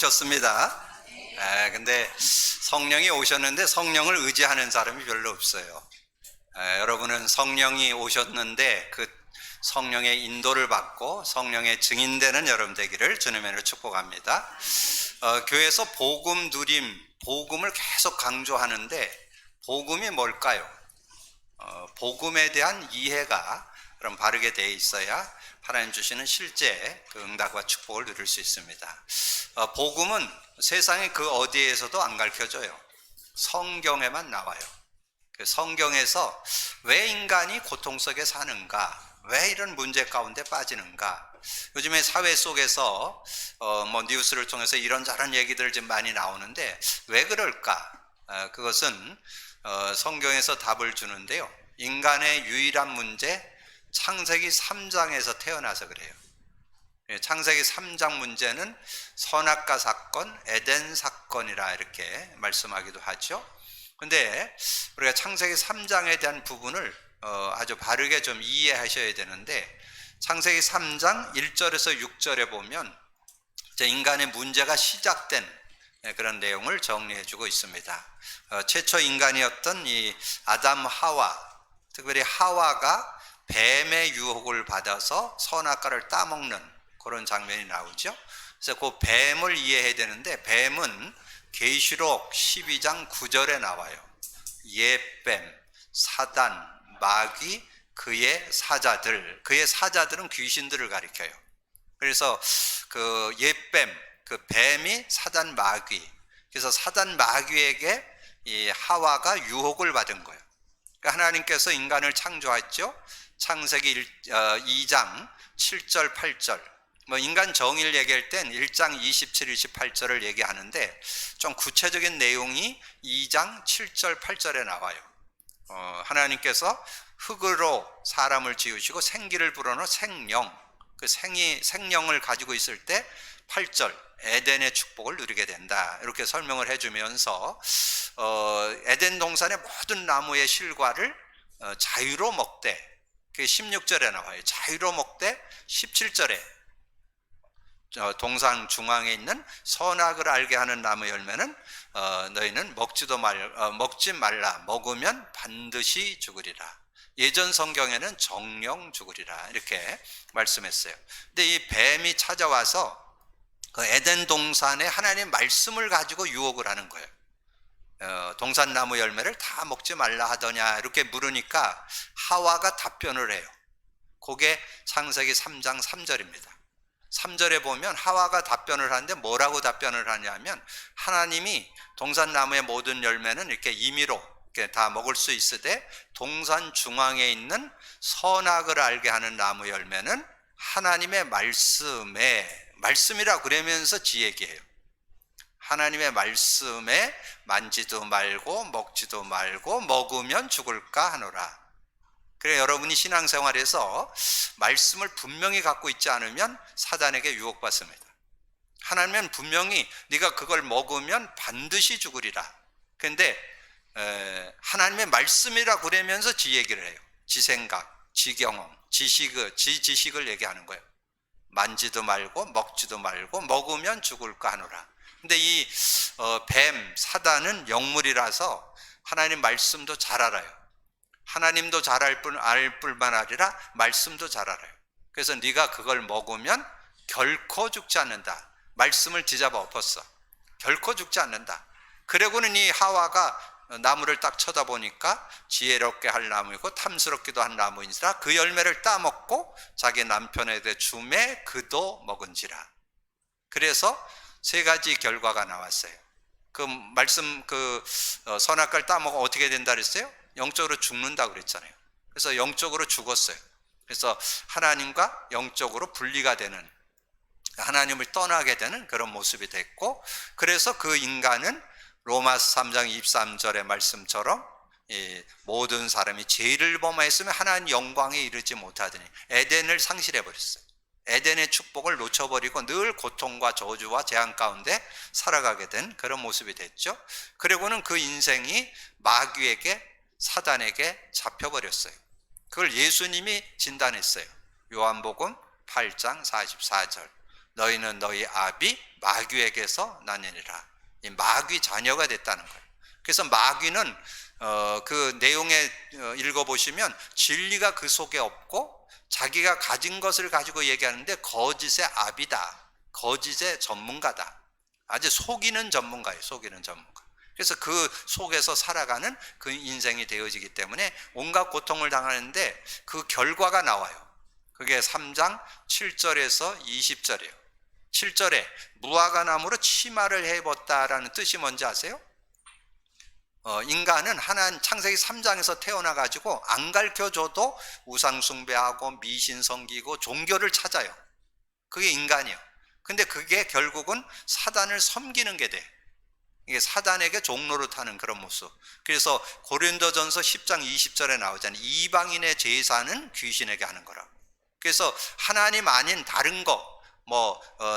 좋습니다. 근데 성령이 오셨는데 성령을 의지하는 사람이 별로 없어요. 여러분은 성령이 오셨는데 그 성령의 인도를 받고 성령의 증인되는 여러분 되기를 주님의 이름으로 축복합니다. 교회에서 복음 누림, 복음을 계속 강조하는데 복음이 뭘까요? 복음에 대한 이해가 그럼 바르게 되어 있어야 하나님 주시는 실제 그 응답과 축복을 누릴 수 있습니다. 복음은 세상의 그 어디에서도 안 가르쳐져요. 성경에만 나와요. 성경에서 왜 인간이 고통 속에 사는가, 왜 이런 문제 가운데 빠지는가. 요즘에 사회 속에서 뉴스를 통해서 이런저런 얘기들 좀 많이 나오는데 왜 그럴까? 그것은 성경에서 답을 주는데요. 인간의 유일한 문제, 창세기 3장에서 태어나서 그래요. 창세기 3장 문제는 선악과 사건, 에덴 사건이라 이렇게 말씀하기도 하죠. 근데 우리가 창세기 3장에 대한 부분을 아주 바르게 좀 이해하셔야 되는데, 창세기 3장 1절에서 6절에 보면 인간의 문제가 시작된 그런 내용을 정리해 주고 있습니다. 최초 인간이었던 이 아담 하와, 특별히 하와가 뱀의 유혹을 받아서 선악과를 따먹는 그런 장면이 나오죠. 그래서 그 뱀을 이해해야 되는데, 뱀은 계시록 12장 9절에 나와요. 옛뱀, 사단, 마귀, 그의 사자들은 귀신들을 가리켜요. 그래서 그 옛뱀, 그 뱀이 사단 마귀, 그래서 사단 마귀에게 이 하와가 유혹을 받은 거예요. 그러니까 하나님께서 인간을 창조했죠. 창세기 2장 7절 8절, 인간 정의를 얘기할 땐 1장 27, 28절을 얘기하는데 좀 구체적인 내용이 2장 7절 8절에 나와요. 하나님께서 흙으로 사람을 지으시고 생기를 불어넣어 생령, 그 생령을 가지고 있을 때 8절 에덴의 축복을 누리게 된다, 이렇게 설명을 해주면서 에덴 동산의 모든 나무의 실과를 자유로 먹되, 그게 16절에 나와요. 자유로 먹되 17절에 동산 중앙에 있는 선악을 알게 하는 나무 열매는 너희는 먹지 말라. 먹으면 반드시 죽으리라. 예전 성경에는 정령 죽으리라 이렇게 말씀했어요. 근데 이 뱀이 찾아와서 그 에덴 동산에 하나님의 말씀을 가지고 유혹을 하는 거예요. 동산나무 열매를 다 먹지 말라 하더냐 이렇게 물으니까 하와가 답변을 해요. 그게 창세기 3장 3절입니다. 3절에 보면 하와가 답변을 하는데 뭐라고 답변을 하냐면, 하나님이 동산나무의 모든 열매는 이렇게 임의로 이렇게 다 먹을 수 있으되 동산 중앙에 있는 선악을 알게 하는 나무 열매는 하나님의 말씀이라 그러면서 지 얘기해요. 하나님의 말씀에 만지도 말고 먹지도 말고 먹으면 죽을까 하노라. 그래, 여러분이 신앙생활에서 말씀을 분명히 갖고 있지 않으면 사단에게 유혹받습니다. 하나님은 분명히 네가 그걸 먹으면 반드시 죽으리라. 그런데 하나님의 말씀이라 그러면서 지 얘기를 해요. 지 생각, 지 경험, 지 지식을 얘기하는 거예요. 만지도 말고 먹지도 말고 먹으면 죽을까 하노라. 근데 이 뱀, 사단은 영물이라서 하나님 말씀도 잘 알아요. 하나님도 잘 알 뿐만 아니라 말씀도 잘 알아요. 그래서 네가 그걸 먹으면 결코 죽지 않는다. 말씀을 뒤잡아 엎었어. 결코 죽지 않는다. 그러고는 이 하와가 나무를 딱 쳐다보니까 지혜롭게 할 나무이고 탐스럽기도 한 나무인지라 그 열매를 따먹고 자기 남편에 대해 주매 그도 먹은지라. 그래서 세 가지 결과가 나왔어요. 그 말씀, 선악과를 따먹어 어떻게 된다 그랬어요? 영적으로 죽는다 그랬잖아요. 그래서 영적으로 죽었어요. 그래서 하나님과 영적으로 분리가 되는, 하나님을 떠나게 되는 그런 모습이 됐고, 그래서 그 인간은 로마서 3장 23절의 말씀처럼 모든 사람이 죄를 범하였으면 하나님 영광에 이르지 못하더니 에덴을 상실해버렸어요. 에덴의 축복을 놓쳐버리고 늘 고통과 저주와 재앙 가운데 살아가게 된 그런 모습이 됐죠. 그리고는 그 인생이 마귀에게, 사단에게 잡혀버렸어요. 그걸 예수님이 진단했어요. 요한복음 8장 44절. 너희는 너희 아비 마귀에게서 나느니라. 이 마귀 자녀가 됐다는 거예요. 그래서 마귀는 그 내용에 읽어보시면 진리가 그 속에 없고 자기가 가진 것을 가지고 얘기하는데 거짓의 아비다, 거짓의 전문가다. 아주 속이는 전문가예요. 속이는 전문가. 그래서 그 속에서 살아가는 그 인생이 되어지기 때문에 온갖 고통을 당하는데 그 결과가 나와요. 그게 3장 7절에서 20절이에요. 7절에 무화과 나무로 치마를 해입었다라는 뜻이 뭔지 아세요? 인간은 하나님 창세기 3장에서 태어나가지고 안 가르쳐줘도 우상 숭배하고 미신 섬기고 종교를 찾아요. 그게 인간이에요. 근데 그게 결국은 사단을 섬기는 게 돼. 이게 사단에게 종로를 타는 그런 모습. 그래서 고린도전서 10장 20절에 나오잖아요. 이방인의 제사는 귀신에게 하는 거라고. 그래서 하나님 아닌 다른 거,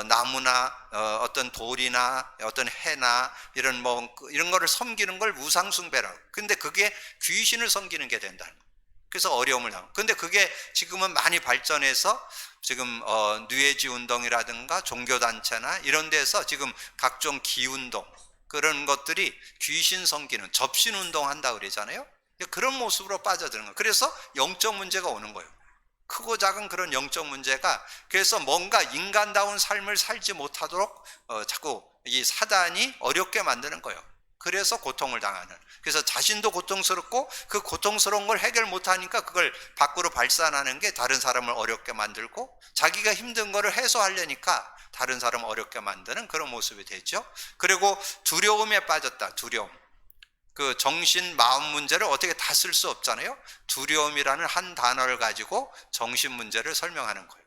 나무나 어떤 돌이나 어떤 해나 이런 거를 섬기는 걸 우상 숭배라고. 근데 그게 귀신을 섬기는 게 된다는 거예요. 그래서 어려움을 당하고. 근데 그게 지금은 많이 발전해서 지금 뉴에이지 운동이라든가 종교단체나 이런 데서 지금 각종 기운동 그런 것들이 귀신 섬기는 접신운동 한다고 그러잖아요. 그런 모습으로 빠져드는 거예요. 그래서 영적 문제가 오는 거예요. 크고 작은 그런 영적 문제가. 그래서 뭔가 인간다운 삶을 살지 못하도록 자꾸 이 사단이 어렵게 만드는 거예요. 그래서 고통을 당하는. 그래서 자신도 고통스럽고 그 고통스러운 걸 해결 못하니까 그걸 밖으로 발산하는 게 다른 사람을 어렵게 만들고, 자기가 힘든 거를 해소하려니까 다른 사람을 어렵게 만드는 그런 모습이 되죠. 그리고 두려움에 빠졌다. 두려움. 그 정신 마음 문제를 어떻게 다 쓸 수 없잖아요. 두려움이라는 한 단어를 가지고 정신 문제를 설명하는 거예요.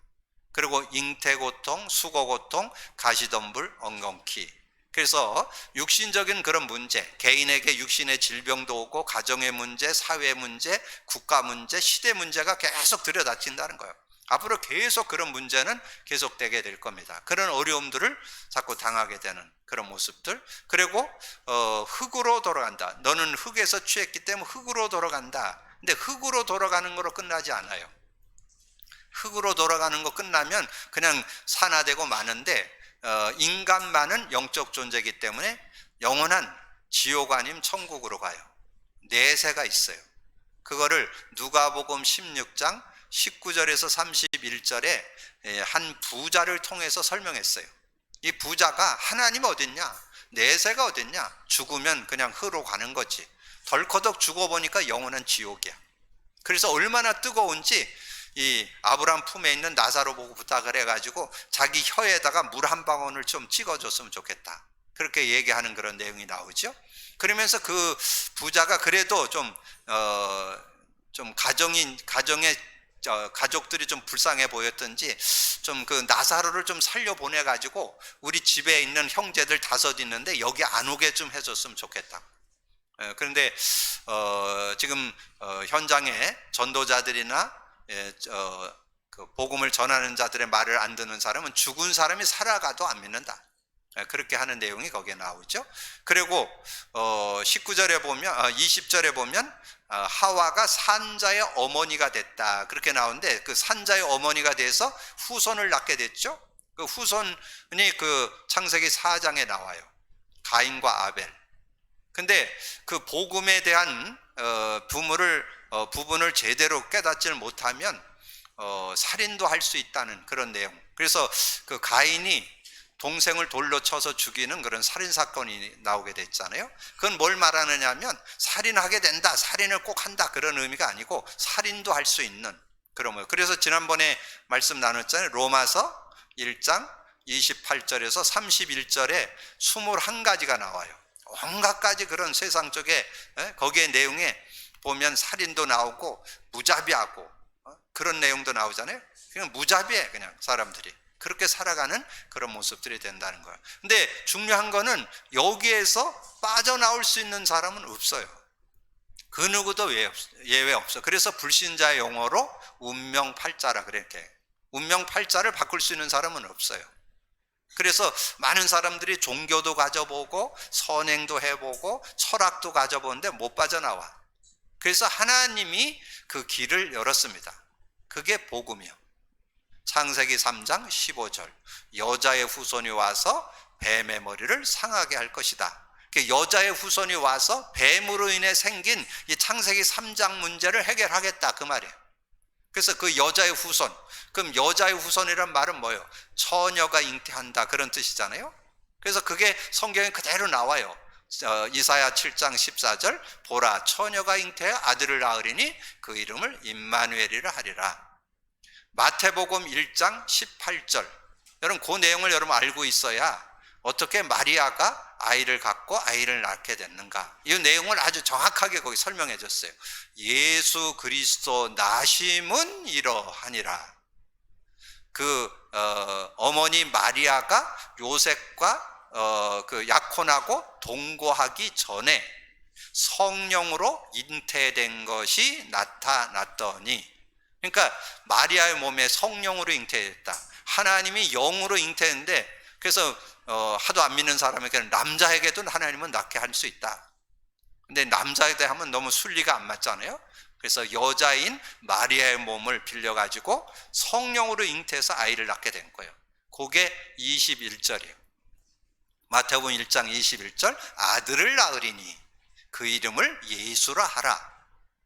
그리고 잉태고통, 수고고통, 가시덤불, 엉겅퀴. 그래서 육신적인 그런 문제, 개인에게 육신의 질병도 오고 가정의 문제, 사회 문제, 국가 문제, 시대 문제가 계속 들여다친다는 거예요. 앞으로 계속 그런 문제는 계속되게 될 겁니다. 그런 어려움들을 자꾸 당하게 되는 그런 모습들. 그리고 흙으로 돌아간다. 너는 흙에서 취했기 때문에 흙으로 돌아간다. 근데 흙으로 돌아가는 거로 끝나지 않아요. 흙으로 돌아가는 거 끝나면 그냥 산화되고 마는데, 인간만은 영적 존재이기 때문에 영원한 지옥 아님 천국으로 가요. 내세가 있어요. 그거를 누가복음 16장 19절에서 31절에 한 부자를 통해서 설명했어요. 이 부자가 하나님 어딨냐? 내세가 어딨냐? 죽으면 그냥 흙으로 가는 거지. 덜커덕 죽어보니까 영원한 지옥이야. 그래서 얼마나 뜨거운지 이 아브라함 품에 있는 나사로 보고 부탁을 해가지고 자기 혀에다가 물 한 방울을 좀 찍어줬으면 좋겠다. 그렇게 얘기하는 그런 내용이 나오죠. 그러면서 그 부자가 그래도 좀 가족들이 좀 불쌍해 보였던지 좀 그 나사로를 좀 살려 보내가지고 우리 집에 있는 형제들 5 있는데 여기 안 오게 좀 해줬으면 좋겠다. 그런데 지금 현장에 전도자들이나 그 복음을 전하는 자들의 말을 안 듣는 사람은 죽은 사람이 살아가도 안 믿는다. 그렇게 하는 내용이 거기에 나오죠. 그리고 19절에 보면 20절에 보면 하와가 산자의 어머니가 됐다. 그렇게 나오는데 그 산자의 어머니가 돼서 후손을 낳게 됐죠. 그 후손이 그 창세기 4장에 나와요. 가인과 아벨. 근데 그 복음에 대한 부분을 제대로 깨닫지를 못하면 살인도 할 수 있다는 그런 내용. 그래서 그 가인이 동생을 돌로 쳐서 죽이는 그런 살인사건이 나오게 됐잖아요. 그건 뭘 말하느냐 하면 살인하게 된다, 살인을 꼭 한다, 그런 의미가 아니고 살인도 할 수 있는 그런 거예요. 그래서 지난번에 말씀 나눴잖아요. 로마서 1장 28절에서 31절에 21가지가 나와요. 온갖 가지 그런 세상 쪽에 거기에 내용에 보면 살인도 나오고 무자비하고 그런 내용도 나오잖아요. 그냥 무자비해, 그냥 사람들이. 그렇게 살아가는 그런 모습들이 된다는 거예요. 근데 중요한 거는 여기에서 빠져나올 수 있는 사람은 없어요. 그 누구도 예외 없어. 그래서 불신자의 용어로 운명팔자라 그렇게. 운명팔자를 바꿀 수 있는 사람은 없어요. 그래서 많은 사람들이 종교도 가져보고 선행도 해보고 철학도 가져보는데 못 빠져나와. 그래서 하나님이 그 길을 열었습니다. 그게 복음이요. 창세기 3장 15절. 여자의 후손이 와서 뱀의 머리를 상하게 할 것이다. 여자의 후손이 와서 뱀으로 인해 생긴 이 창세기 3장 문제를 해결하겠다, 그 말이에요. 그래서 그 여자의 후손, 그럼 여자의 후손이란 말은 뭐예요? 처녀가 잉태한다, 그런 뜻이잖아요. 그래서 그게 성경에 그대로 나와요. 이사야 7장 14절, 보라 처녀가 잉태해 아들을 낳으리니 그 이름을 임마누엘이라 하리라. 마태복음 1장 18절, 여러분 그 내용을 여러분 알고 있어야 어떻게 마리아가 아이를 갖고 아이를 낳게 됐는가, 이 내용을 아주 정확하게 거기 설명해 줬어요. 예수 그리스도 나심은 이러하니라. 어머니 마리아가 요셉과 그 약혼하고 동거하기 전에 성령으로 잉태된 것이 나타났더니, 그러니까 마리아의 몸에 성령으로 잉태됐다. 하나님이 영으로 잉태했는데, 그래서 하도 안 믿는 사람에게는 남자에게도 하나님은 낳게 할 수 있다. 근데 남자에게 하면 너무 순리가 안 맞잖아요. 그래서 여자인 마리아의 몸을 빌려가지고 성령으로 잉태해서 아이를 낳게 된 거예요. 그게 21절이에요. 마태복음 1장 21절, 아들을 낳으리니 그 이름을 예수라 하라.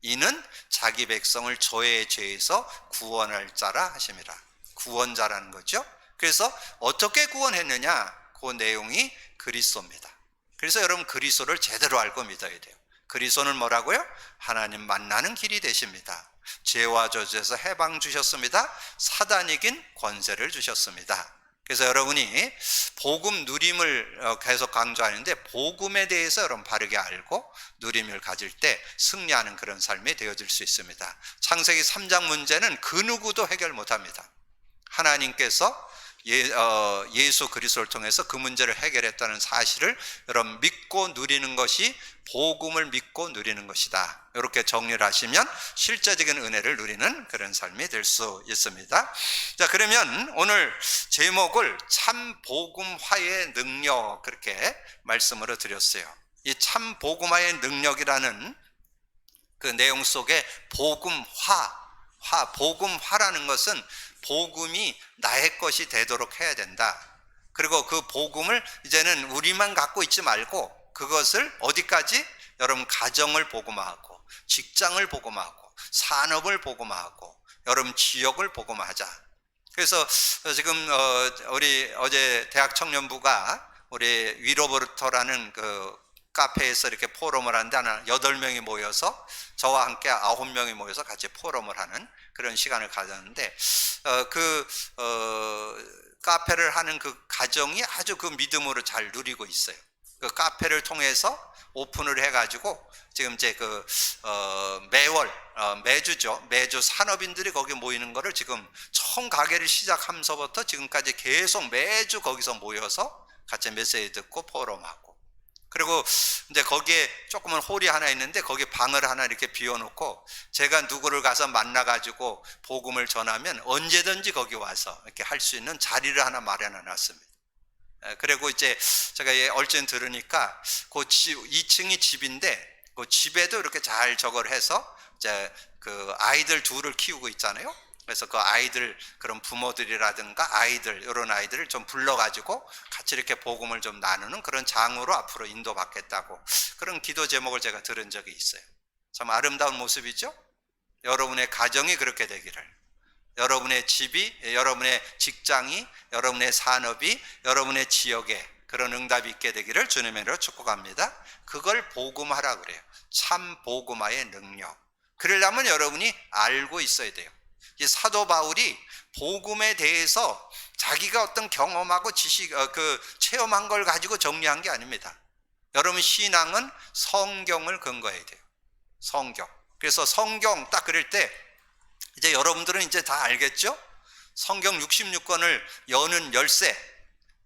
이는 자기 백성을 저의 죄에서 구원할 자라 하심이라. 구원자라는 거죠. 그래서 어떻게 구원했느냐, 그 내용이 그리스도입니다. 그래서 여러분 그리스도를 제대로 알고 믿어야 돼요. 그리스도는 뭐라고요? 하나님 만나는 길이 되십니다. 죄와 저주에서 해방 주셨습니다. 사단 이긴 권세를 주셨습니다. 그래서 여러분이 복음 누림을 계속 강조하는데, 복음에 대해서 여러분 바르게 알고 누림을 가질 때 승리하는 그런 삶이 되어질 수 있습니다. 창세기 3장 문제는 그 누구도 해결 못합니다. 하나님께서 예수 그리스도를 통해서 그 문제를 해결했다는 사실을 여러분 믿고 누리는 것이 복음을 믿고 누리는 것이다. 이렇게 정리를 하시면 실제적인 은혜를 누리는 그런 삶이 될 수 있습니다. 자, 그러면 오늘 제목을 참 복음화의 능력, 그렇게 말씀으로 드렸어요. 이 참 복음화의 능력이라는 그 내용 속에 복음화라는 것은 복음이 나의 것이 되도록 해야 된다. 그리고 그 복음을 이제는 우리만 갖고 있지 말고 그것을 어디까지? 여러분 가정을 복음화하고, 직장을 복음화하고, 산업을 복음화하고, 여러분 지역을 복음화하자. 그래서 지금 우리 어제 대학 청년부가 우리 위로버터라는 그 카페에서 이렇게 포럼을 하는데, 한 8명이 모여서 저와 함께 9명이 모여서 같이 포럼을 하는 그런 시간을 가졌는데, 카페를 하는 그 가정이 아주 그 믿음으로 잘 누리고 있어요. 그 카페를 통해서 오픈을 해가지고 지금 이제 매주 산업인들이 거기 모이는 거를 지금 처음 가게를 시작하면서부터 지금까지 계속 매주 거기서 모여서 같이 메시지 듣고 포럼하고, 그리고 이제 거기에 조그만 홀이 하나 있는데 거기 방을 하나 이렇게 비워놓고 제가 누구를 가서 만나가지고 복음을 전하면 언제든지 거기 와서 이렇게 할 수 있는 자리를 하나 마련해 놨습니다. 그리고 이제 제가 얼핏 들으니까 그 2층이 집인데 그 집에도 이렇게 잘 저걸 해서 이제 그 아이들 둘을 키우고 있잖아요. 그래서 그 아이들, 그런 부모들이라든가 아이들, 이런 아이들을 좀 불러가지고 같이 이렇게 복음을 좀 나누는 그런 장으로 앞으로 인도받겠다고, 그런 기도 제목을 제가 들은 적이 있어요. 참 아름다운 모습이죠? 여러분의 가정이 그렇게 되기를, 여러분의 집이, 여러분의 직장이, 여러분의 산업이, 여러분의 지역에 그런 응답이 있게 되기를 주님의 이름으로 축복합니다. 그걸 복음화라 그래요. 참 복음화의 능력. 그러려면 여러분이 알고 있어야 돼요. 이 사도 바울이 복음에 대해서 자기가 어떤 경험하고 지식, 체험한 걸 가지고 정리한 게 아닙니다. 여러분 신앙은 성경을 근거해야 돼요. 성경. 그래서 성경 딱 그럴 때 이제 여러분들은 이제 다 알겠죠? 성경 66권을 여는 열쇠,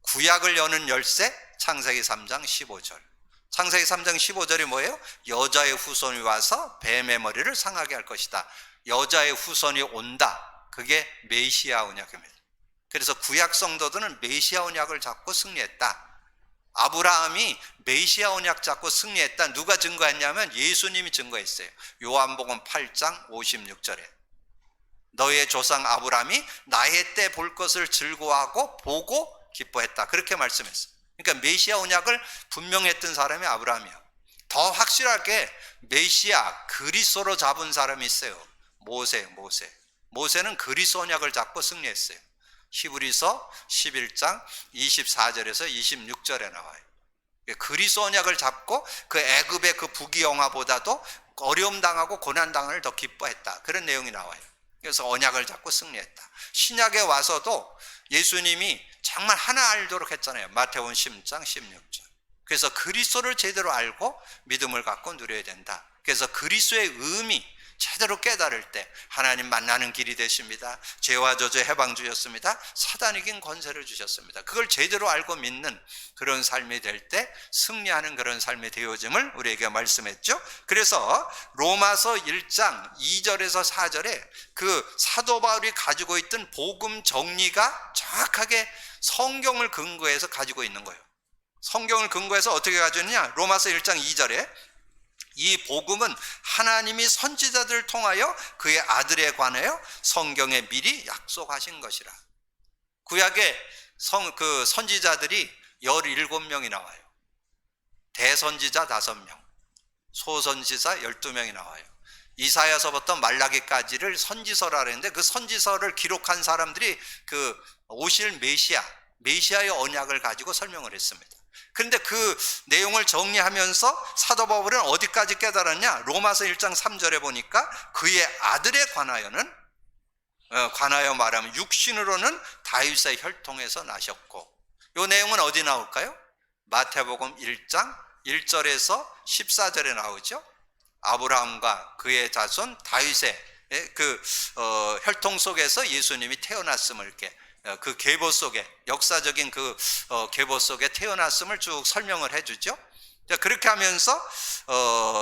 구약을 여는 열쇠, 창세기 3장 15절. 창세기 3장 15절이 뭐예요? 여자의 후손이 와서 뱀의 머리를 상하게 할 것이다. 여자의 후손이 온다. 그게 메시아 언약입니다. 그래서 구약 성도들은 메시아 언약을 잡고 승리했다. 아브라함이 메시아 언약 잡고 승리했다. 누가 증거했냐면 예수님이 증거했어요. 요한복음 8장 56절에 너의 조상 아브라함이 나의 때 볼 것을 즐거워하고 보고 기뻐했다. 그렇게 말씀했어요. 그러니까 메시아 언약을 분명했던 사람이 아브라함이야. 더 확실하게 메시아 그리스도로 잡은 사람이 있어요. 모세는 그리스도 언약을 잡고 승리했어요. 히브리서 11장 24절에서 26절에 나와요. 그리스도 언약을 잡고 그 애굽의 그 부귀영화보다도 어려움 당하고 고난 당을 더 기뻐했다. 그런 내용이 나와요. 그래서 언약을 잡고 승리했다. 신약에 와서도 예수님이 정말 하나 알도록 했잖아요. 마태복음 10장 16절. 그래서 그리스도를 제대로 알고 믿음을 갖고 누려야 된다. 그래서 그리스도의 의미 제대로 깨달을 때 하나님 만나는 길이 되십니다. 죄와 저주 해방 주셨습니다. 사단 이긴 권세를 주셨습니다. 그걸 제대로 알고 믿는 그런 삶이 될 때 승리하는 그런 삶이 되어짐을 우리에게 말씀했죠. 그래서 로마서 1장 2절에서 4절에 그 사도 바울이 가지고 있던 복음 정리가 정확하게 성경을 근거해서 가지고 있는 거예요. 성경을 근거해서 어떻게 가지고 있느냐? 로마서 1장 2절에 이 복음은 하나님이 선지자들을 통하여 그의 아들에 관하여 성경에 미리 약속하신 것이라. 구약에 그 선지자들이 17명이 나와요. 대선지자 5명, 소선지자 12명이 나와요. 이사야서부터 말라기까지를 선지서라 그랬는데 그 선지서를 기록한 사람들이 그 오실 메시아의 언약을 가지고 설명을 했습니다. 그런데 그 내용을 정리하면서 사도 바울은 어디까지 깨달았냐? 로마서 1장 3절에 보니까 그의 아들에 관하여 말하면 육신으로는 다윗의 혈통에서 나셨고, 이 내용은 어디 나올까요? 마태복음 1장 1절에서 14절에 나오죠. 아브라함과 그의 자손 다윗의 혈통 속에서 예수님이 태어났음을 이렇게 그 계보 속에, 역사적인 그 계보 속에 태어났음을 쭉 설명을 해주죠. 그렇게 하면서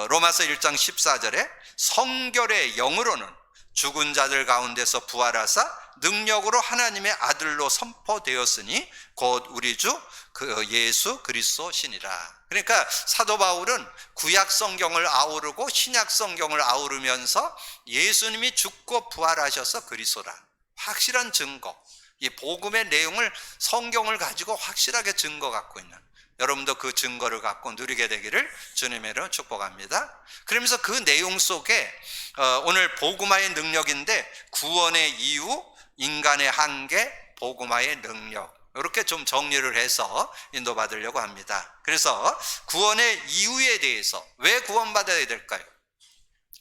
로마서 1장 14절에 성결의 영으로는 죽은 자들 가운데서 부활하사 능력으로 하나님의 아들로 선포되었으니 곧 우리 주 그 예수 그리스도시니라. 그러니까 사도 바울은 구약 성경을 아우르고 신약 성경을 아우르면서 예수님이 죽고 부활하셔서 그리스도라, 확실한 증거, 이 복음의 내용을 성경을 가지고 확실하게 증거 갖고 있는 여러분도 그 증거를 갖고 누리게 되기를 주님의 이름으로 축복합니다. 그러면서 그 내용 속에 오늘 복음화의 능력인데 구원의 이유, 인간의 한계, 복음화의 능력, 이렇게 좀 정리를 해서 인도받으려고 합니다. 그래서 구원의 이유에 대해서 왜 구원받아야 될까요?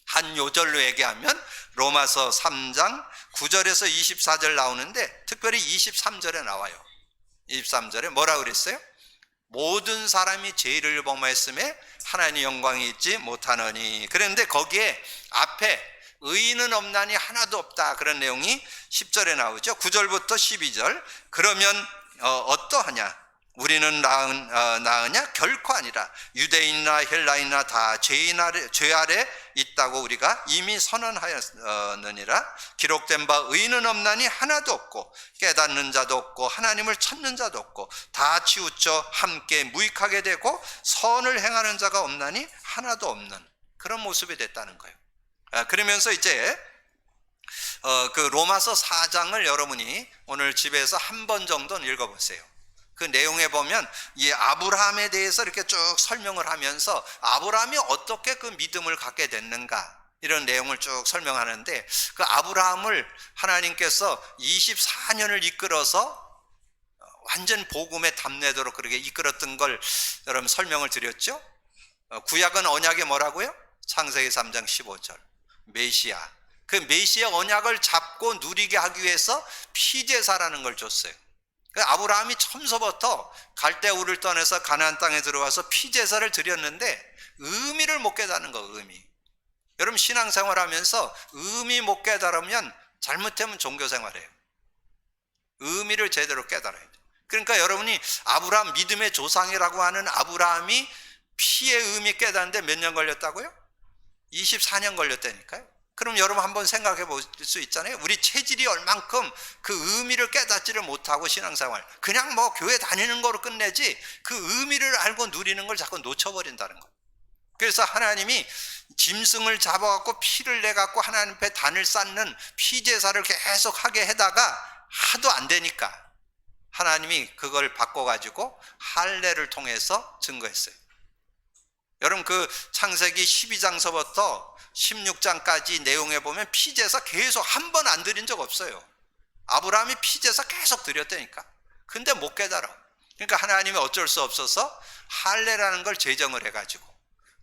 한 요절로 얘기하면 로마서 3장 9절에서 24절 나오는데 특별히 23절에 나와요. 23절에 뭐라 그랬어요? 모든 사람이 죄를 범하였음에 하나님의 영광이 있지 못하느니. 그런데 거기에 앞에 의인은 없나니 하나도 없다, 그런 내용이 10절에 나오죠. 9절부터 12절. 그러면 어떠하냐? 우리는 나으냐? 결코 아니라 유대인이나 헬라인이나 다 죄 아래 있다고 우리가 이미 선언하였느니라. 기록된 바 의인은 없나니 하나도 없고 깨닫는 자도 없고 하나님을 찾는 자도 없고 다 치우쳐 함께 무익하게 되고 선을 행하는 자가 없나니 하나도 없는 그런 모습이 됐다는 거예요. 그러면서 이제 그 로마서 4장을 여러분이 오늘 집에서 한 번 정도는 읽어보세요. 그 내용에 보면 이 아브라함에 대해서 이렇게 쭉 설명을 하면서 아브라함이 어떻게 그 믿음을 갖게 됐는가, 이런 내용을 쭉 설명하는데, 그 아브라함을 하나님께서 24년을 이끌어서 완전 복음에 답내도록 그렇게 이끌었던 걸 여러분 설명을 드렸죠. 구약은 언약이 뭐라고요? 창세기 3장 15절 메시아, 그 메시아 언약을 잡고 누리게 하기 위해서 피제사라는 걸 줬어요. 아브라함이 처음서부터 갈대우를 떠나서 가나안 땅에 들어와서 피제사를 드렸는데 의미를 못 깨닫는 거, 의미. 여러분 신앙생활 하면서 의미 못 깨달으면 잘못하면 종교생활이에요. 의미를 제대로 깨달아야 돼요. 그러니까 여러분이 아브라함 믿음의 조상이라고 하는 아브라함이 피의 의미 깨닫는데 몇 년 걸렸다고요? 24년 걸렸다니까요. 그럼 여러분 한번 생각해 볼 수 있잖아요. 우리 체질이 얼만큼 그 의미를 깨닫지를 못하고 신앙생활 그냥 뭐 교회 다니는 거로 끝내지 그 의미를 알고 누리는 걸 자꾸 놓쳐버린다는 거예요. 그래서 하나님이 짐승을 잡아갖고 피를 내갖고 하나님 앞에 단을 쌓는 피제사를 계속 하게 해다가 하도 안 되니까 하나님이 그걸 바꿔가지고 할례를 통해서 증거했어요. 여러분 그 창세기 12장서부터 16장까지 내용에 보면 피제사 계속 한 번 안 드린 적 없어요. 아브라함이 피제사 계속 드렸다니까. 근데 못 깨달아. 그러니까 하나님이 어쩔 수 없어서 할례라는 걸 제정을 해가지고,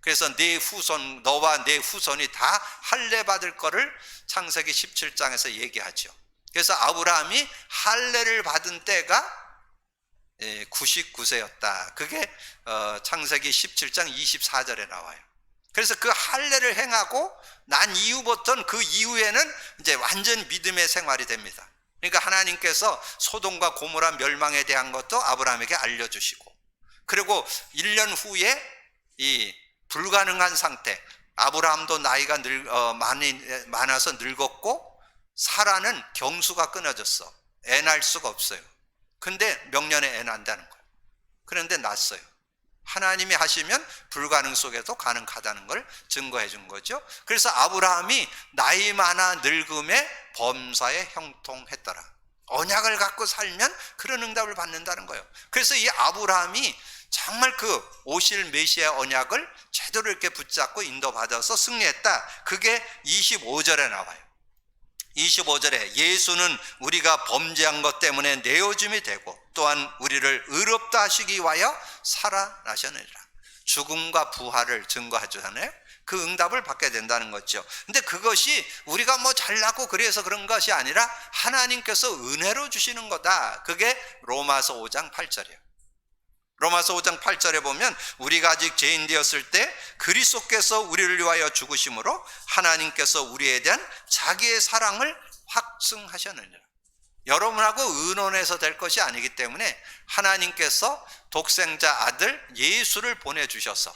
그래서 네 후손, 너와 네 후손이 다 할례 받을 거를 창세기 17장에서 얘기하죠. 그래서 아브라함이 할례를 받은 때가 99세였다. 그게 창세기 17장 24절에 나와요. 그래서 그 할례를 행하고 난 이후부터는, 그 이후에는 이제 완전 믿음의 생활이 됩니다. 그러니까 하나님께서 소돔과 고모라 멸망에 대한 것도 아브라함에게 알려주시고, 그리고 1년 후에 이 불가능한 상태, 아브라함도 나이가 많아서 늙었고 사라는 경수가 끊어졌어. 애 낳을 수가 없어요. 근데 명년에 애 낳는다는 거예요. 그런데 낳았어요. 하나님이 하시면 불가능 속에도 가능하다는 걸 증거해 준 거죠. 그래서 아브라함이 나이 많아 늙음에 범사에 형통했더라. 언약을 갖고 살면 그런 응답을 받는다는 거예요. 그래서 이 아브라함이 정말 그 오실 메시아 언약을 제대로 이렇게 붙잡고 인도받아서 승리했다. 그게 25절에 나와요. 25절에 예수는 우리가 범죄한 것 때문에 내어줌이 되고 또한 우리를 의롭다 하시기 위하여 살아나셨느니라. 죽음과 부활을 증거하잖아요. 그 응답을 받게 된다는 거죠. 근데 그것이 우리가 뭐 잘났고 그래서 그런 것이 아니라 하나님께서 은혜로 주시는 거다. 그게 로마서 5장 8절이에요. 로마서 5장 8절에 보면 우리가 아직 죄인 되었을 때 그리스도께서 우리를 위하여 죽으심으로 하나님께서 우리에 대한 자기의 사랑을 확증하셨느니라. 여러분하고 의논해서 될 것이 아니기 때문에 하나님께서 독생자 아들 예수를 보내주셔서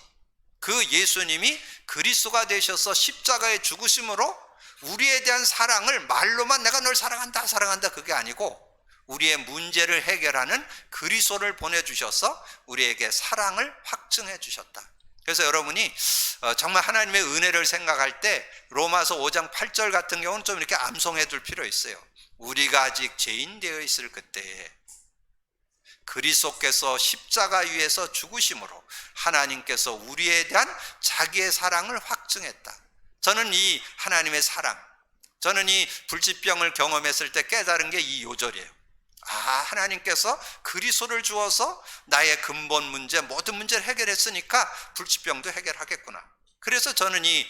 그 예수님이 그리스도가 되셔서 십자가에 죽으심으로 우리에 대한 사랑을 말로만 내가 널 사랑한다 사랑한다 그게 아니고 우리의 문제를 해결하는 그리스도를 보내주셔서 우리에게 사랑을 확증해 주셨다. 그래서 여러분이 정말 하나님의 은혜를 생각할 때 로마서 5장 8절 같은 경우는 좀 이렇게 암송해 둘 필요 있어요. 우리가 아직 죄인 되어 있을 그때에 그리스도께서 십자가 위에서 죽으심으로 하나님께서 우리에 대한 자기의 사랑을 확증했다. 저는 이 하나님의 사랑, 저는 이 불치병을 경험했을 때 깨달은 게 이 요절이에요. 하나님께서 그리스도를 주어서 나의 근본 문제, 모든 문제를 해결했으니까 불치병도 해결하겠구나. 그래서 저는 이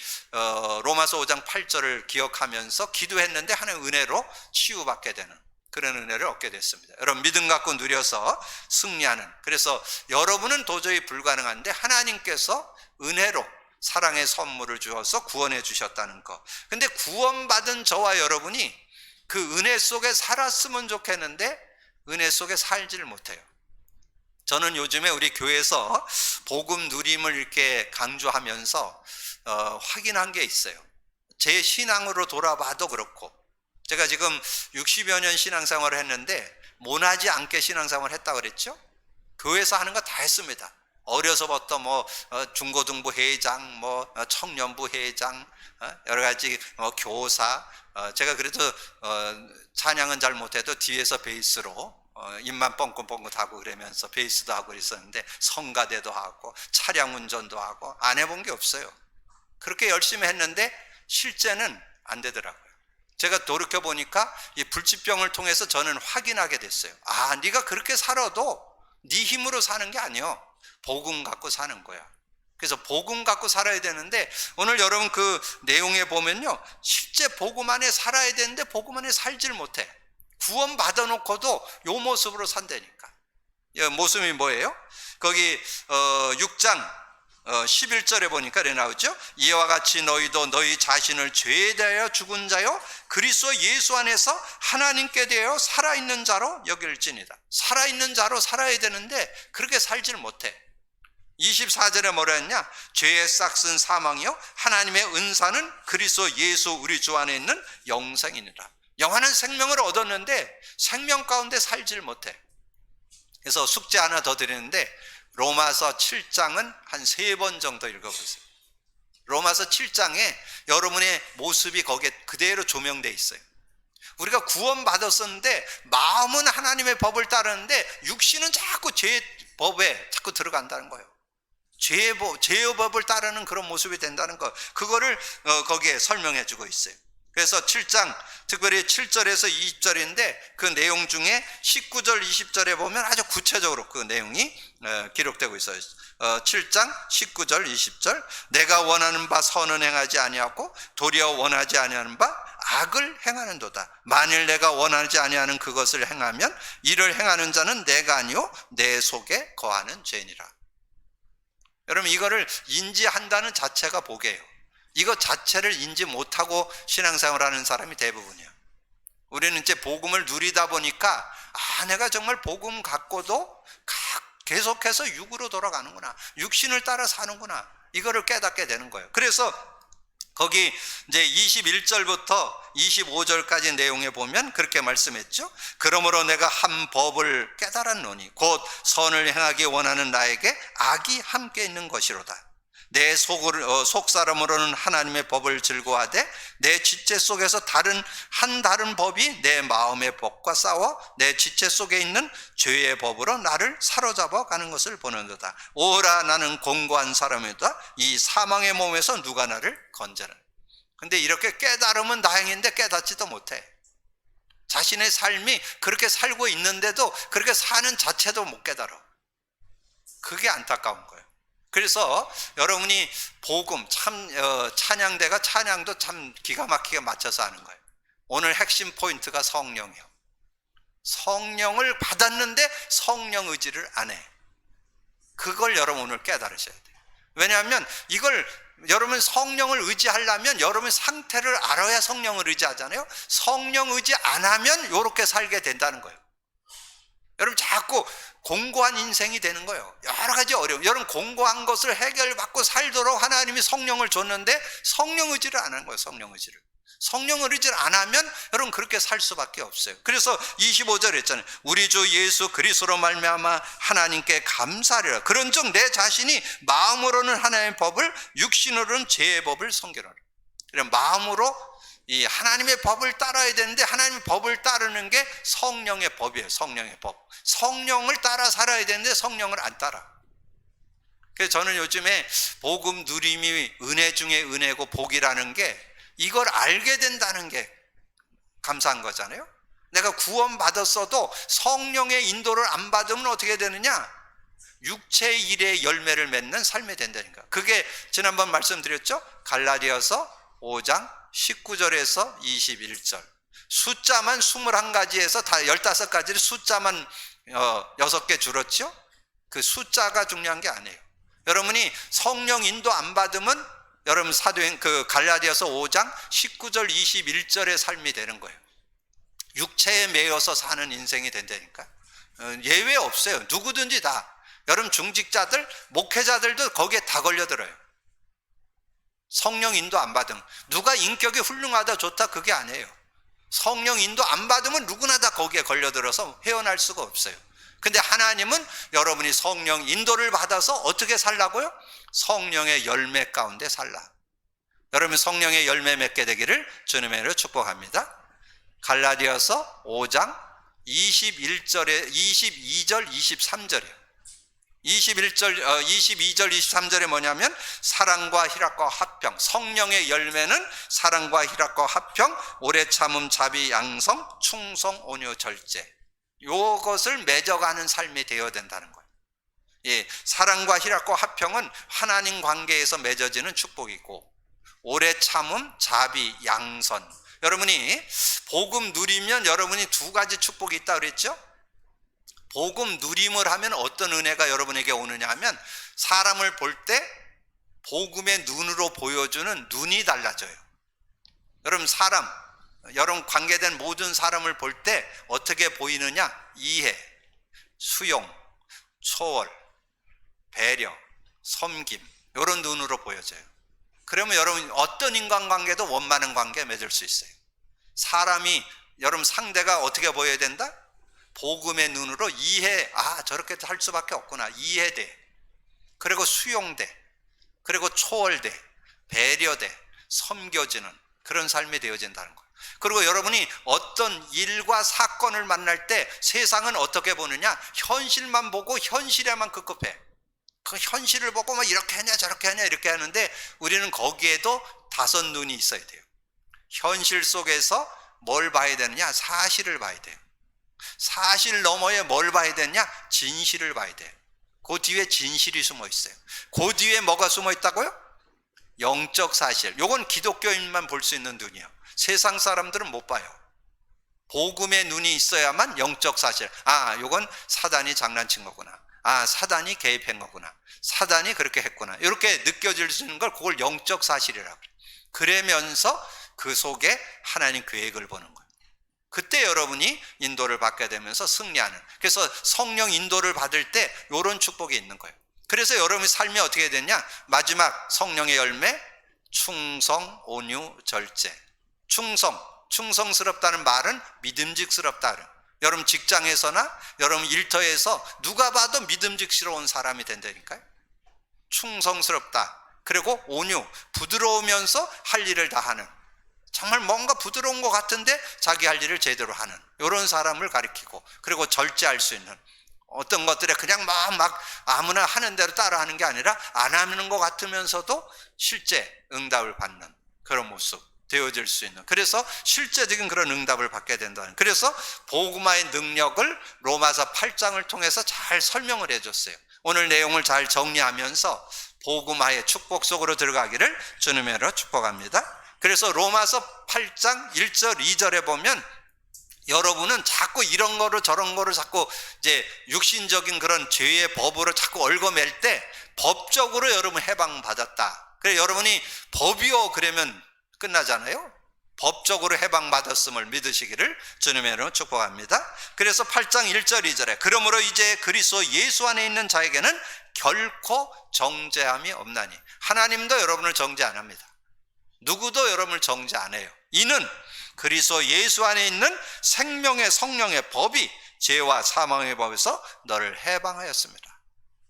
로마서 5장 8절을 기억하면서 기도했는데 하나님의 은혜로 치유받게 되는 그런 은혜를 얻게 됐습니다. 여러분 믿음 갖고 누려서 승리하는, 그래서 여러분은 도저히 불가능한데 하나님께서 은혜로 사랑의 선물을 주어서 구원해 주셨다는 것. 근데 구원받은 저와 여러분이 그 은혜 속에 살았으면 좋겠는데 은혜 속에 살지를 못해요. 저는 요즘에 우리 교회에서 복음 누림을 이렇게 강조하면서 확인한 게 있어요. 제 신앙으로 돌아봐도 그렇고, 제가 지금 60여 년 신앙생활을 했는데 모나지 않게 신앙생활을 했다고 그랬죠. 교회에서 하는 거 다 했습니다. 어려서부터 뭐 중고등부 회장, 뭐 청년부 회장, 여러 가지 교사. 제가 그래도 찬양은 잘 못해도 뒤에서 베이스로 입만 뻥긋뻥긋 하고 그러면서 베이스도 하고 그랬었는데 성가대도 하고 차량 운전도 하고 안 해본 게 없어요. 그렇게 열심히 했는데 실제는 안 되더라고요. 제가 돌이켜 보니까 이 불치병을 통해서 저는 확인하게 됐어요. 네가 그렇게 살아도 네 힘으로 사는 게 아니요, 복음 갖고 사는 거야. 그래서 복음 갖고 살아야 되는데 오늘 여러분 그 내용에 보면요, 실제 복음 안에 살아야 되는데 복음 안에 살질 못해. 구원 받아놓고도 요 모습으로 산다니까. 이 모습이 뭐예요? 거기 6장 11절에 보니까 이렇게 나오죠. 이와 같이 너희도 너희 자신을 죄에 대하여 죽은 자요 그리스도 예수 안에서 하나님께 대하여 살아있는 자로 여길지니라. 살아있는 자로 살아야 되는데 그렇게 살질 못해. 24절에 뭐라 했냐? 죄의 싹슨 사망이요 하나님의 은사는 그리스도 예수 우리 주 안에 있는 영생이니라. 영원한 생명을 얻었는데 생명 가운데 살질 못해. 그래서 숙제 하나 더 드리는데 로마서 7장은 한 3번 정도 읽어보세요. 로마서 7장에 여러분의 모습이 거기에 그대로 조명되어 있어요. 우리가 구원받았었는데 마음은 하나님의 법을 따르는데 육신은 자꾸 죄의 법에 자꾸 들어간다는 거예요. 죄의 법을 따르는 그런 모습이 된다는 거, 그거를 거기에 설명해 주고 있어요. 그래서 7장 특별히 7절에서 20절인데 그 내용 중에 19절 20절에 보면 아주 구체적으로 그 내용이 기록되고 있어요. 7장 19절 20절, 내가 원하는 바 선은 행하지 아니하고 도리어 원하지 아니하는 바 악을 행하는도다. 만일 내가 원하지 아니하는 그것을 행하면 이를 행하는 자는 내가 아니요 내 속에 거하는 죄니라. 여러분, 이거를 인지한다는 자체가 복이에요. 이거 자체를 인지 못하고 신앙생활하는 사람이 대부분이에요. 우리는 이제 복음을 누리다 보니까 내가 정말 복음 갖고도 계속해서 육으로 돌아가는구나, 육신을 따라 사는구나, 이거를 깨닫게 되는 거예요. 그래서 거기 이제 21절부터 25절까지 내용에 보면 그렇게 말씀했죠. 그러므로 내가 한 법을 깨달았노니 곧 선을 행하기 원하는 나에게 악이 함께 있는 것이로다. 내 속사람으로는 하나님의 법을 즐거워하되 내 지체 속에서 다른 법이 내 마음의 법과 싸워 내 지체 속에 있는 죄의 법으로 나를 사로잡아 가는 것을 보는도다. 오라, 나는 공고한 사람이다. 이 사망의 몸에서 누가 나를 건져라. 근데 이렇게 깨달으면 다행인데 깨닫지도 못해. 자신의 삶이 그렇게 살고 있는데도 그렇게 사는 자체도 못 깨달아. 그게 안타까운 거예요. 그래서 여러분이 복음 찬양대가 찬양도 참 기가 막히게 맞춰서 하는 거예요. 오늘 핵심 포인트가 성령이에요. 성령을 받았는데 성령 의지를 안 해. 그걸 여러분 오늘 깨달으셔야 돼요. 왜냐하면 이걸 여러분 성령을 의지하려면 여러분 상태를 알아야 성령을 의지하잖아요. 성령 의지 안 하면 이렇게 살게 된다는 거예요. 여러분 자꾸 공고한 인생이 되는 거예요. 여러 가지 어려움, 여러분 공고한 것을 해결받고 살도록 하나님이 성령을 줬는데 성령 의지를 안 하는 거예요. 성령을 의지를 안 하면 여러분 그렇게 살 수밖에 없어요. 그래서 25절에 했잖아요. 우리 주 예수 그리스도로 말미암아 하나님께 감사하리라. 그런즉 내 자신이 마음으로는 하나님의 법을, 육신으로는 죄의 법을 섬기노라. 그냥 마음으로 이 하나님의 법을 따라야 되는데 하나님의 법을 따르는 게 성령의 법이에요. 성령의 법. 성령을 따라 살아야 되는데 성령을 안 따라. 그래서 저는 요즘에 복음 누림이 은혜 중에 은혜고 복이라는 게 이걸 알게 된다는 게 감사한 거잖아요. 내가 구원받았어도 성령의 인도를 안 받으면 어떻게 되느냐? 육체의 일의 열매를 맺는 삶이 된다니까. 그게 지난번 말씀드렸죠? 갈라디아서 5장 19절에서 21절. 숫자만 21가지에서 다 15가지를 숫자만 6개 줄었죠? 그 숫자가 중요한 게 아니에요. 여러분이 성령 인도 안 받으면 여러분 사도행 그 갈라디아서 5장 19절 21절의 삶이 되는 거예요. 육체에 매여서 사는 인생이 된다니까. 예외 없어요. 누구든지 다. 여러분 중직자들, 목회자들도 거기에 다 걸려들어요. 성령 인도 안 받으면. 누가 인격이 훌륭하다 좋다 그게 아니에요. 성령 인도 안 받으면 누구나 다 거기에 걸려들어서 헤어날 수가 없어요. 근데 하나님은 여러분이 성령 인도를 받아서 어떻게 살라고요? 성령의 열매 가운데 살라. 여러분 성령의 열매 맺게 되기를 주님의 이름으로 축복합니다. 갈라디아서 5장 22절 23절이에요. 22절 23절에 뭐냐면 사랑과 희락과 화평. 성령의 열매는 사랑과 희락과 화평, 오래 참음, 자비, 양성, 충성, 온유, 절제. 요것을 맺어가는 삶이 되어야 된다는 거예요. 예, 사랑과 희락과 화평은 하나님 관계에서 맺어지는 축복이고, 오래 참음, 자비, 양선. 여러분이 복음 누리면 여러분이 두 가지 축복이 있다고 그랬죠? 복음 누림을 하면 어떤 은혜가 여러분에게 오느냐 하면 사람을 볼 때 복음의 눈으로 보여주는 눈이 달라져요. 여러분 관계된 모든 사람을 볼 때 어떻게 보이느냐? 이해, 수용, 초월, 배려, 섬김, 이런 눈으로 보여져요. 그러면 여러분 어떤 인간관계도 원만한 관계 맺을 수 있어요. 사람이 여러분 상대가 어떻게 보여야 된다? 복음의 눈으로 이해, 저렇게 할 수밖에 없구나, 이해돼. 그리고 수용돼. 그리고 초월돼. 배려돼 섬겨지는 그런 삶이 되어진다는 거예요. 그리고 여러분이 어떤 일과 사건을 만날 때 세상은 어떻게 보느냐? 현실만 보고 현실에만 급급해. 그 현실을 보고 막 이렇게 하냐 저렇게 하냐 이렇게 하는데 우리는 거기에도 5눈이 있어야 돼요. 현실 속에서 뭘 봐야 되느냐? 사실을 봐야 돼요. 사실 너머에 뭘 봐야 되느냐? 진실을 봐야 돼요. 그 뒤에 진실이 숨어 있어요. 그 뒤에 뭐가 숨어 있다고요? 영적 사실. 요건 기독교인만 볼 수 있는 눈이에요. 세상 사람들은 못 봐요. 복음의 눈이 있어야만 영적 사실. 아, 요건 사단이 장난친 거구나. 아, 사단이 개입한 거구나. 사단이 그렇게 했구나. 이렇게 느껴질 수 있는 걸 그걸 영적 사실이라고 그래요. 그러면서 그 속에 하나님 계획을 보는 거예요. 그때 여러분이 인도를 받게 되면서 승리하는. 그래서 성령 인도를 받을 때 이런 축복이 있는 거예요. 그래서 여러분의 삶이 어떻게 됐냐? 마지막 성령의 열매, 충성, 온유, 절제. 충성스럽다는 말은 믿음직스럽다. 여러분 직장에서나 여러분 일터에서 누가 봐도 믿음직스러운 사람이 된다니까요. 충성스럽다. 그리고 온유, 부드러우면서 할 일을 다 하는. 정말 뭔가 부드러운 것 같은데 자기 할 일을 제대로 하는 이런 사람을 가리키고, 그리고 절제할 수 있는 어떤 것들에 그냥 막 아무나 하는 대로 따라하는 게 아니라 안 하는 것 같으면서도 실제 응답을 받는 그런 모습 되어질 수 있는, 그래서 실제적인 그런 응답을 받게 된다는. 그래서 복음화의 능력을 로마서 8장을 통해서 잘 설명을 해줬어요. 오늘 내용을 잘 정리하면서 복음화의 축복 속으로 들어가기를 주님의 이름으로 축복합니다. 그래서 로마서 8장 1절 2절에 보면 여러분은 자꾸 이런 거를 저런 거를 자꾸 이제 육신적인 그런 죄의 법으로 자꾸 얽어맬 때 법적으로 여러분 해방받았다. 그래 여러분이 법이요 그러면 끝나잖아요. 법적으로 해방받았음을 믿으시기를 주님의 이름으로 축복합니다. 그래서 8장 1절 2절에 그러므로 이제 그리스도 예수 안에 있는 자에게는 결코 정죄함이 없나니. 하나님도 여러분을 정죄 안 합니다. 누구도 여러분을 정죄 안 해요. 이는 그리스도 예수 안에 있는 생명의 성령의 법이 죄와 사망의 법에서 너를 해방하였습니다.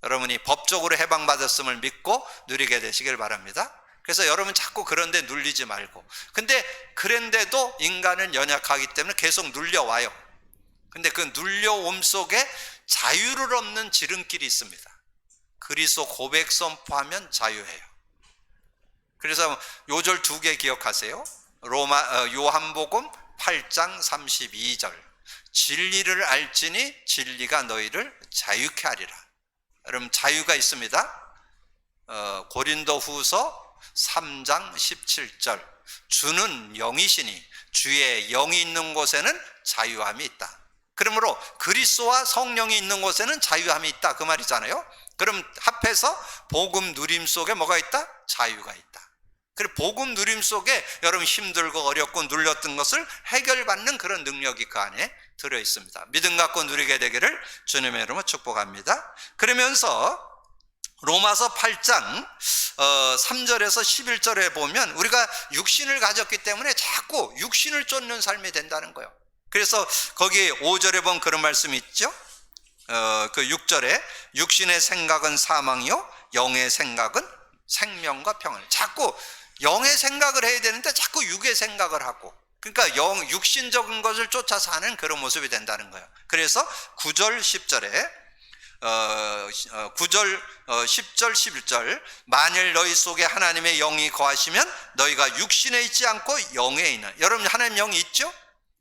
여러분이 법적으로 해방받았음을 믿고 누리게 되시길 바랍니다. 그래서 여러분 자꾸 그런데 눌리지 말고. 근데 그런데도 인간은 연약하기 때문에 계속 눌려와요. 근데 그 눌려옴 속에 자유를 얻는 지름길이 있습니다. 그리스도 고백 선포하면 자유해요. 그래서 요절 2개 기억하세요. 요한복음 8장 32절. 진리를 알지니 진리가 너희를 자유케 하리라. 여러분 자유가 있습니다. 고린도후서 3장 17절. 주는 영이시니 주의 영이 있는 곳에는 자유함이 있다. 그러므로 그리스도와 성령이 있는 곳에는 자유함이 있다 그 말이잖아요. 그럼 합해서 복음 누림 속에 뭐가 있다? 자유가 있다. 그리고 복음 누림 속에 여러분 힘들고 어렵고 눌렸던 것을 해결받는 그런 능력이 그 안에 들어있습니다. 믿음 갖고 누리게 되기를 주님의 이름으로 축복합니다. 그러면서 로마서 8장 3절에서 11절에 보면 우리가 육신을 가졌기 때문에 자꾸 육신을 쫓는 삶이 된다는 거예요. 그래서 거기 5절에 보면 그런 말씀이 있죠. 그 6절에 육신의 생각은 사망이요 영의 생각은 생명과 평안. 자꾸 영의 생각을 해야 되는데 자꾸 육의 생각을 하고, 그러니까 육신적인 것을 쫓아 사는 그런 모습이 된다는 거예요. 그래서 9절 10절에 9절 10절 11절 만일 너희 속에 하나님의 영이 거하시면 너희가 육신에 있지 않고 영에 있는. 여러분 하나님 영이 있죠?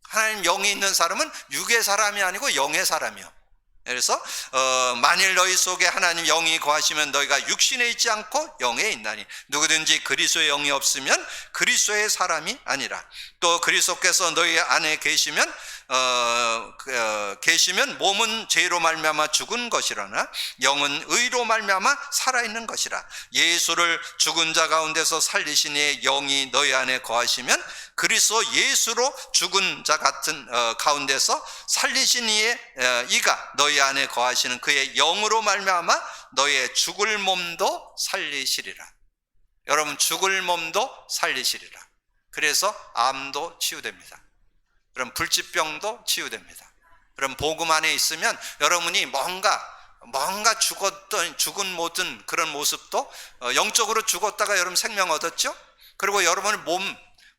하나님 영이 있는 사람은 육의 사람이 아니고 영의 사람이요. 그래서 만일 너희 속에 하나님 영이 거하시면 너희가 육신에 있지 않고 영에 있나니 누구든지 그리스도의 영이 없으면 그리스도의 사람이 아니라. 또 그리스도께서 너희 안에 계시면 몸은 죄로 말미암아 죽은 것이라나 영은 의로 말미암아 살아있는 것이라. 예수를 죽은 자 가운데서 살리신 이의 영이 너희 안에 거하시면 그리스도 예수로 죽은 자 같은 가운데서 살리신 이가 너희 안에 거하시는 그의 영으로 말미암아 너희의 죽을 몸도 살리시리라. 여러분 죽을 몸도 살리시리라. 그래서 암도 치유됩니다. 그럼 불치병도 치유됩니다. 그럼 복음 안에 있으면 여러분이 뭔가 뭔가 죽은 모든 그런 모습도 영적으로 죽었다가 여러분 생명 얻었죠? 그리고 여러분의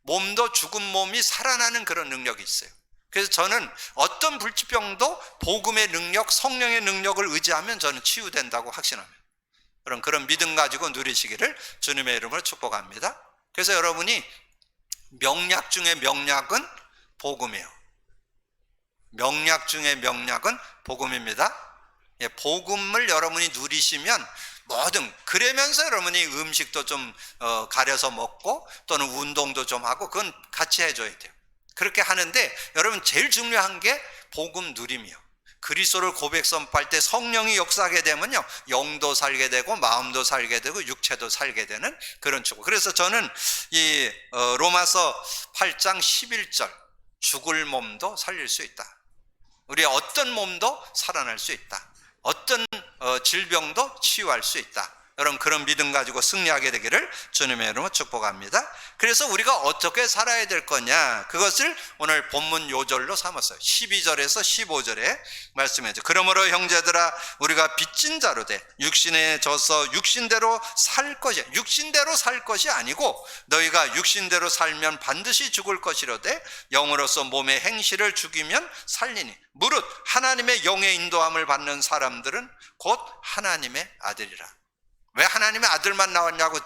몸도 죽은 몸이 살아나는 그런 능력이 있어요. 그래서 저는 어떤 불치병도 복음의 능력, 성령의 능력을 의지하면 저는 치유된다고 확신합니다. 그런 믿음 가지고 누리시기를 주님의 이름으로 축복합니다. 그래서 여러분이 명약 중에 명약은 복음이에요. 명약 중에 명약은 복음입니다. 복음을 여러분이 누리시면 그러면서 여러분이 음식도 좀 가려서 먹고 또는 운동도 좀 하고 그건 같이 해줘야 돼요. 그렇게 하는데 여러분 제일 중요한 게 복음 누림이요. 그리스도를 고백 선포할 때 성령이 역사하게 되면요, 영도 살게 되고 마음도 살게 되고 육체도 살게 되는 그런 축복. 그래서 저는 이 로마서 8장 11절 죽을 몸도 살릴 수 있다. 우리의 어떤 몸도 살아날 수 있다. 어떤 질병도 치유할 수 있다. 여러분 그런 믿음 가지고 승리하게 되기를 주님의 이름으로 축복합니다. 그래서 우리가 어떻게 살아야 될 거냐, 그것을 오늘 본문 요절로 삼았어요. 12절에서 15절에 말씀해줘. 그러므로 형제들아 우리가 빚진 자로 돼 육신에 져서 육신대로 살 것이야. 육신대로 살 것이 아니고 너희가 육신대로 살면 반드시 죽을 것이로되 영으로서 몸의 행실을 죽이면 살리니 무릇 하나님의 영의 인도함을 받는 사람들은 곧 하나님의 아들이라. 왜 하나님의 아들만 나왔냐고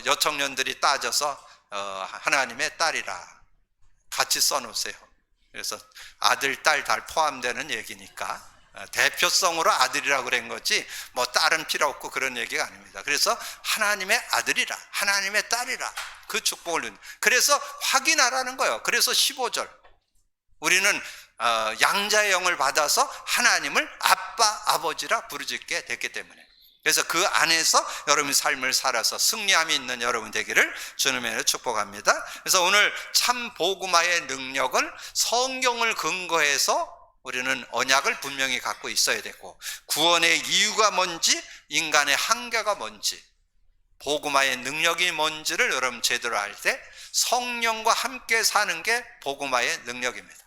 여청년들이 따져서 하나님의 딸이라 같이 써놓으세요. 그래서 아들, 딸 다 포함되는 얘기니까 대표성으로 아들이라고 그런 거지 뭐 딸은 필요 없고 그런 얘기가 아닙니다. 그래서 하나님의 아들이라, 하나님의 딸이라, 그 축복을 그래서 확인하라는 거예요. 그래서 15절 우리는 양자의 영을 받아서 하나님을 아빠, 아버지라 부르짖게 됐기 때문에, 그래서 그 안에서 여러분의 삶을 살아서 승리함이 있는 여러분 되기를 주님의 이름으로 축복합니다. 그래서 오늘 참 복음화의 능력은 성경을 근거해서 우리는 언약을 분명히 갖고 있어야 되고, 구원의 이유가 뭔지, 인간의 한계가 뭔지, 복음화의 능력이 뭔지를 여러분 제대로 알 때 성령과 함께 사는 게 복음화의 능력입니다.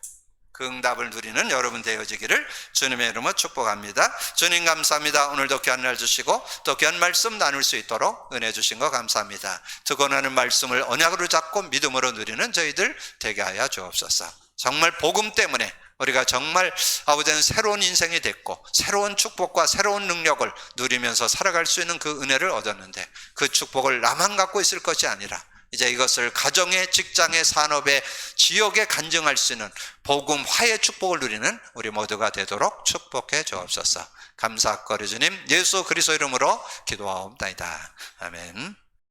그 응답을 누리는 여러분 되어지기를 주님의 이름으로 축복합니다. 주님 감사합니다. 오늘도 귀한 날 주시고 또 귀한 말씀 나눌 수 있도록 은혜 주신 거 감사합니다. 두고나는 말씀을 언약으로 잡고 믿음으로 누리는 저희들 되게 하여 주옵소서. 정말 복음 때문에 우리가 정말 아버지는 새로운 인생이 됐고 새로운 축복과 새로운 능력을 누리면서 살아갈 수 있는 그 은혜를 얻었는데, 그 축복을 나만 갖고 있을 것이 아니라 이제 이것을 가정에, 직장에, 산업에, 지역에 간증할 수 있는 복음화의 축복을 누리는 우리 모두가 되도록 축복해 주옵소서. 감사거리 주님 예수 그리스도 이름으로 기도하옵나이다. 아멘.